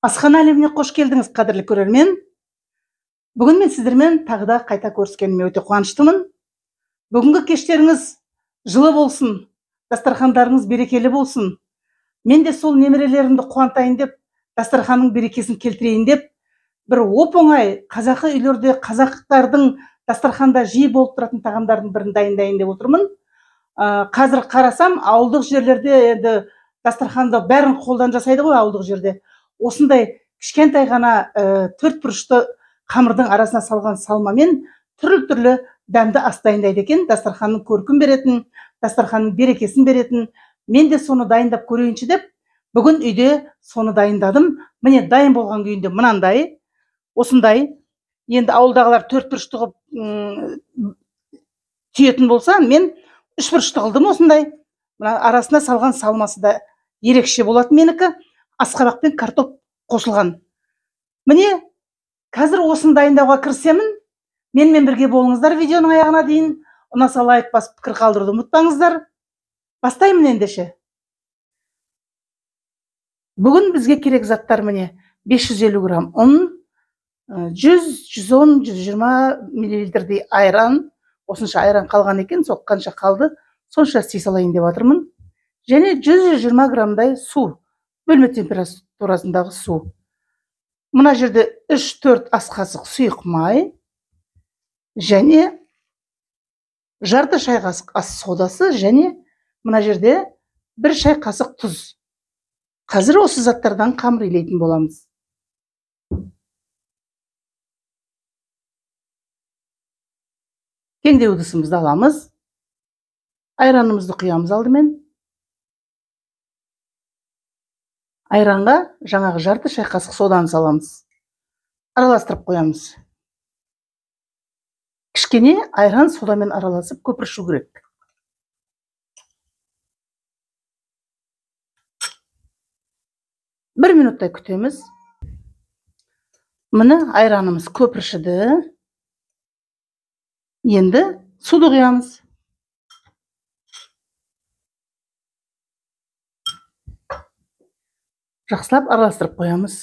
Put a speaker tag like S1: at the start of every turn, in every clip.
S1: Асхана әлеміне қош келдіңіз, қадірлі көрермен. Бүгін мен сіздермен тағы да қайта көріскеніме өте қуаныштымын. Бүгінгі кештеріңіз жылы болсын, дастархандарыңыз берекелі болсын. Мен де сол немерелерімді қуантайын деп, дастарханның берекесін келтірейін деп, бір оп-оңай қазақы үйлерде қазақтардың дастарханда жиі болып тұратын тағамдардың бірін дайындайын деп отырмын. Қазір қарасам, ауылдық жерлерде енді дастарханда бәрін қолдан жасайды ғой, ауылдық жерде. Осындай кішкентай ғана төрт бұрышты қамырдың арасына салған салмамен түрлі дәмді ас дайындайды екен. Дастарханның көркін беретін, дастарханның берекесін беретін. Мен де соны дайындап көрейінші деп, бүгін үйде соны дайындадым. Міне дайын болған күйінде мынандай, осындай. Енді ауылдағылар төрт бұрышты қылып түйетін болса, мен үш бұрышты қылдым осындай. Арасына салған салмасы да ерекше болады менікі. Асқабақ пен картоп қосылған. Міне, қазір осыны дайындауға кірісемін. Менімен бірге болыңыздар видеоның аяғына дейін. Ұнаса лайк басып пікір қалдыруды ұмытпаңыздар. Бастаймын ендеше. Бүгін бізге керек заттар міне 550 грамм ұн, 100-110-120 мл айран. Осынша айран қалған екен, соққанша қалды. Сонша істей салайын деп жатырмын. Және 100-120 граммдай су. Бөлме температурасындағы су. Мына жерде 3-4 ас қасық сұйық май. Және жарты шай қасық ас содасы. Және мына жерде 1 шай қасық тұз. Қазір осы заттардан қамыр илейтін боламыз. Кеңдеу ыдысымызды аламыз. Айранымызды құямыз алдымен. Айранға жаңағы жарты шай қасық соданы саламыз. Араластырып қоямыз. Кішкене айран содамен араласып көпіршу керек. Бір минуттай күтеміз. Міне айранымыз көпіршіді. Енді суды құямыз. Жақсылап араластырып қоямыз.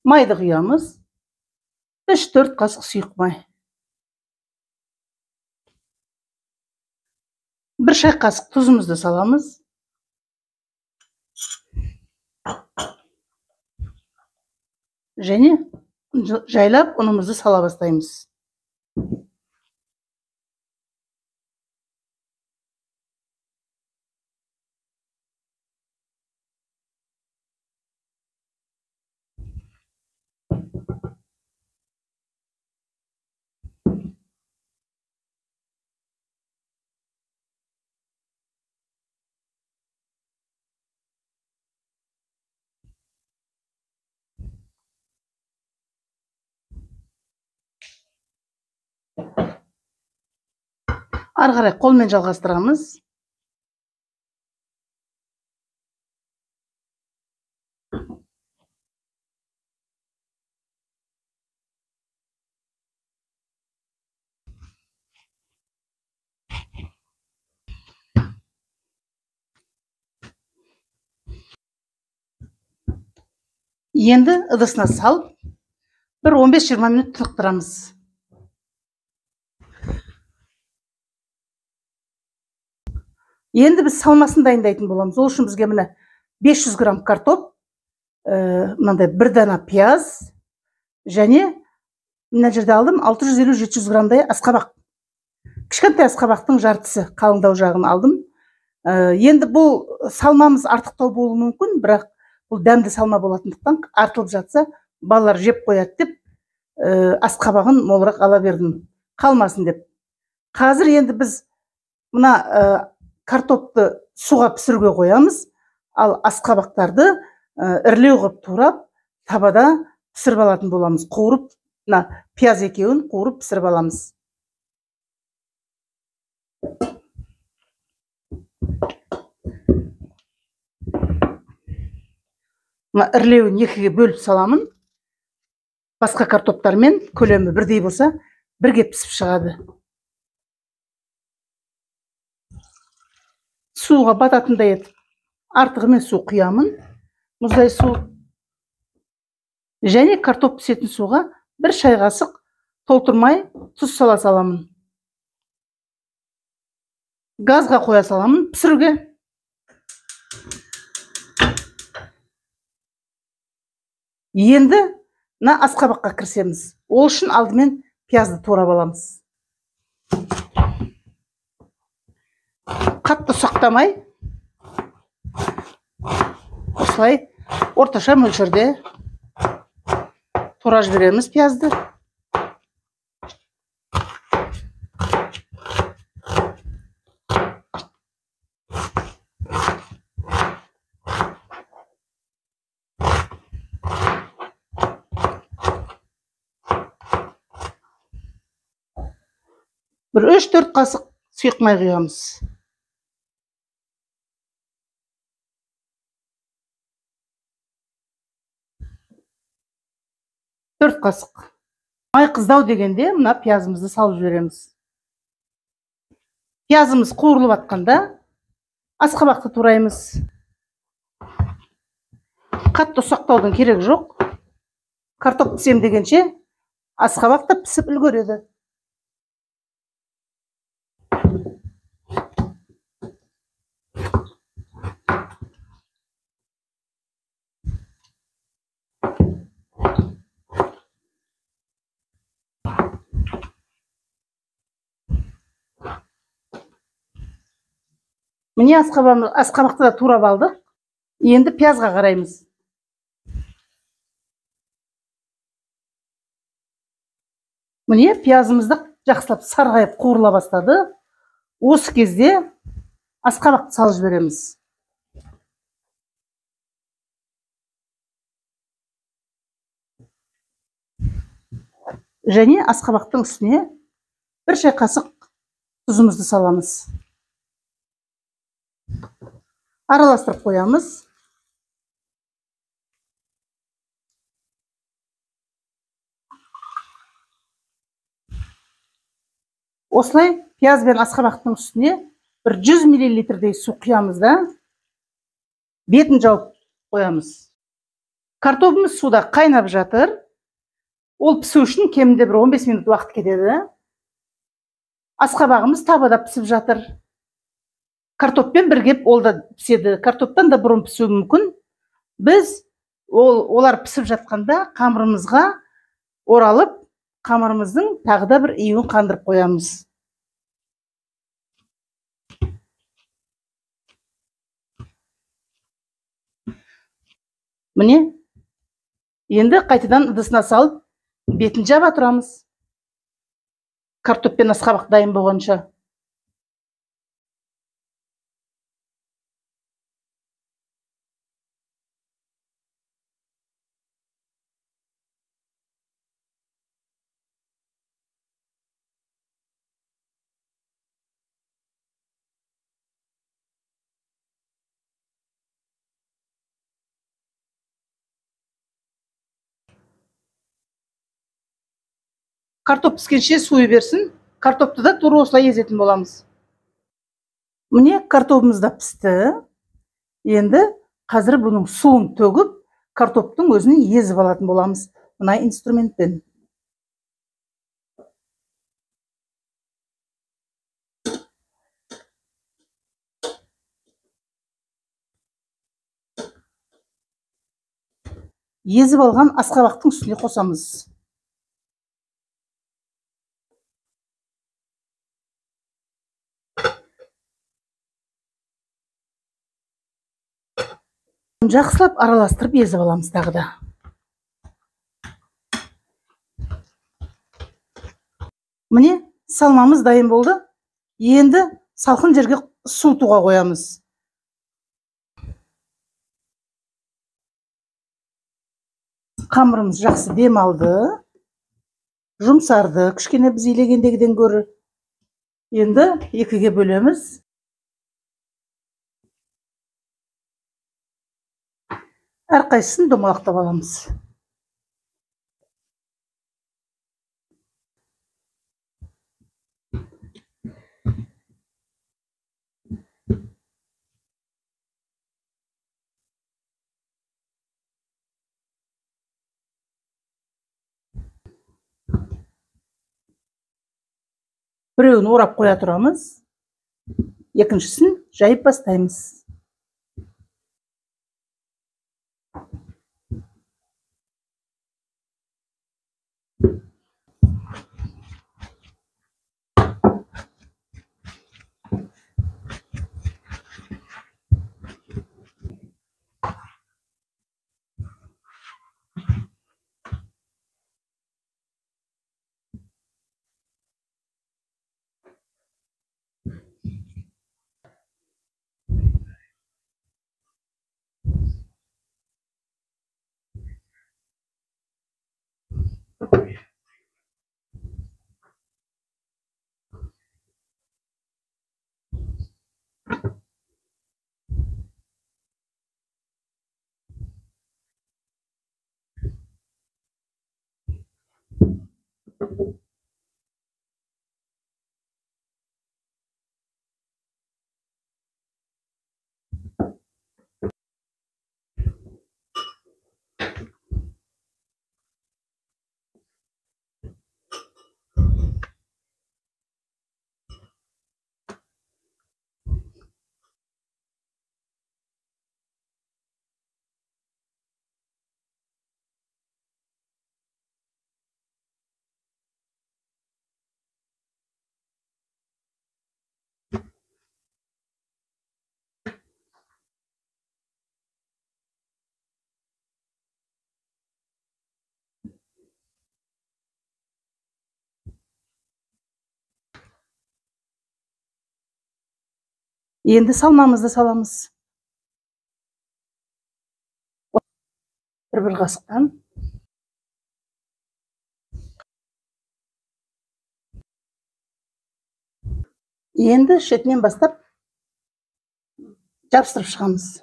S1: Майды құямыз. 3-4 қасық сұйық май. 1 шай қасық тұзымызды саламыз. Және жайлап ұнымызды сала бастаймыз. Ары қарай қолмен жалғастырамыз. Енді ыдысына салып, бір 15-20 минут тынықтырамыз. Енді біз салмасын дайындайтын боламыз. Ол үшін бізге міне 500 грамм картоп, мынандай 1 дана пияз, және мына жерде алдым 650-700 граммдай асқабақ. Кішкентай асқабақтың жартысы қалыңдау жағын алдым. Енді бұл салмамыз артықтау болуы мүмкін, бірақ бұл дәмді салма болатындықтан артылып жатса, балалар жеп қояды деп, асқабағын молырақ ала бердім, қалмасын деп. Қазір енді біз мына картопты суға пісіруге қоямыз, ал асқабақтарды ірілеу қылып турап, табада пісіріп алатын боламыз. Қуырып, пияз екеуін қуырып пісіріп аламыз. Ірілеуін екіге бөліп саламын. Басқа картоптармен көлемі бірдей болса, бірге пісіп шығады. Суға бататындай етіп артығымен су құямын. мұздай су және картоп пісетін суға 1 шай қасық толтырмай тұз сала саламын. Газға қоя саламын пісіруге. Енді мына асқабаққа кірісеміз. Ол үшін алдымен пиязды турап аламыз. Қатты ұсақтамай, осылай орташа мөлшерде тура жібереміз пиязды. Бір 3-4 қасық сұйық май құямыз. Төрт қасық. Май қыздау дегенде мына пиязымызды салып жібереміз. Пиязымыз қуырылып атқанда асқабақты тураймыз. Қатты ұсақтаудың керек жоқ. Картоп пісем дегенше асқабақ та пісіп үлгереді. Міне асқабақты да турап алдық. Енді пиязға қараймыз. Міне пиязымызды жақсылап сарғайып қуырыла бастады. Осы кезде асқабақты салып жібереміз. Және асқабақтың үстіне 1 шай қасық тұзымызды саламыз. Араластырып қоямыз. Осылай пияз бен асқабақтың үстіне бір 100 мл-дей су құямыз да бетін жауып қоямыз. Картопымыз суда қайнап жатыр. Ол пісу үшін кемінде бір 15 минут уақыт кетеді. Асқабағымыз табада пісіп жатыр. Картоппен бірге ол да піседі. Картоптан да бұрын пісуі мүмкін. Біз олар пісіп жатқанда қамырымызға оралып, қамырымыздың тағы да бір июін қандырып қоямыз. Міне, енді қайтадан ыдысына салып, бетін жаба тұрамыз. Картоп пен асқабақ дайын болғанша. Картоп піскенше суы берсін. Картопты да тура осылай езетін боламыз. Міне картопымыз да пісті. Енді қазір бұның суын төгіп, картоптың өзін езіп алатын боламыз. Мына инструментпен. Езіп алған асқабақтың үстіне қосамыз. Жақсылап араластырып езіп аламыз тағы да. Міне салмамыз дайын болды. Енді салқын жерге суытуға қоямыз. Қамырымыз жақсы дем алды. Жұмсарды. Кішкене біз илегендегіден гөрі. Енді екіге бөлеміз. Әрқайсысын домалақтап аламыз. Біреуін орап қоя тұрамыз, екіншісін жайып бастаймыз. Енді салмамызды саламыз. Бір қасықтан. Енді шетінен бастап жабыстырып шығамыз.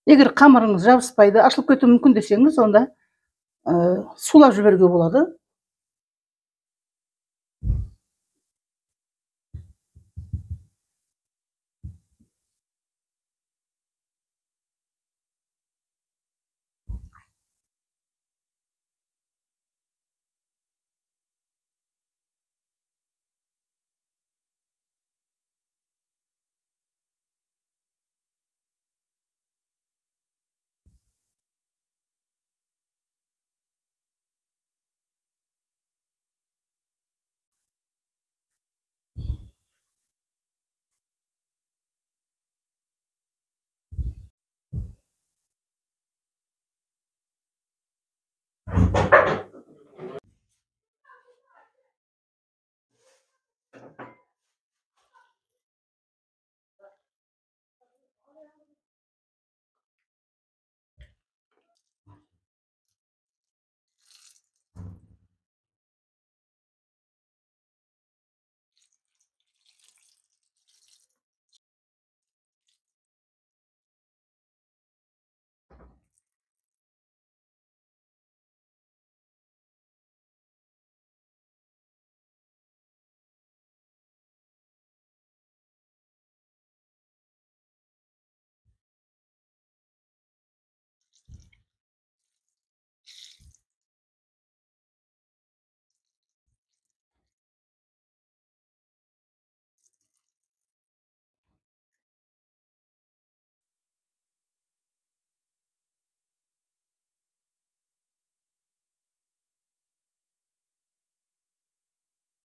S1: Егер қамырыңыз жабыспайды, ашылып кетуі мүмкін десеңіз, онда сулап жіберуге болады.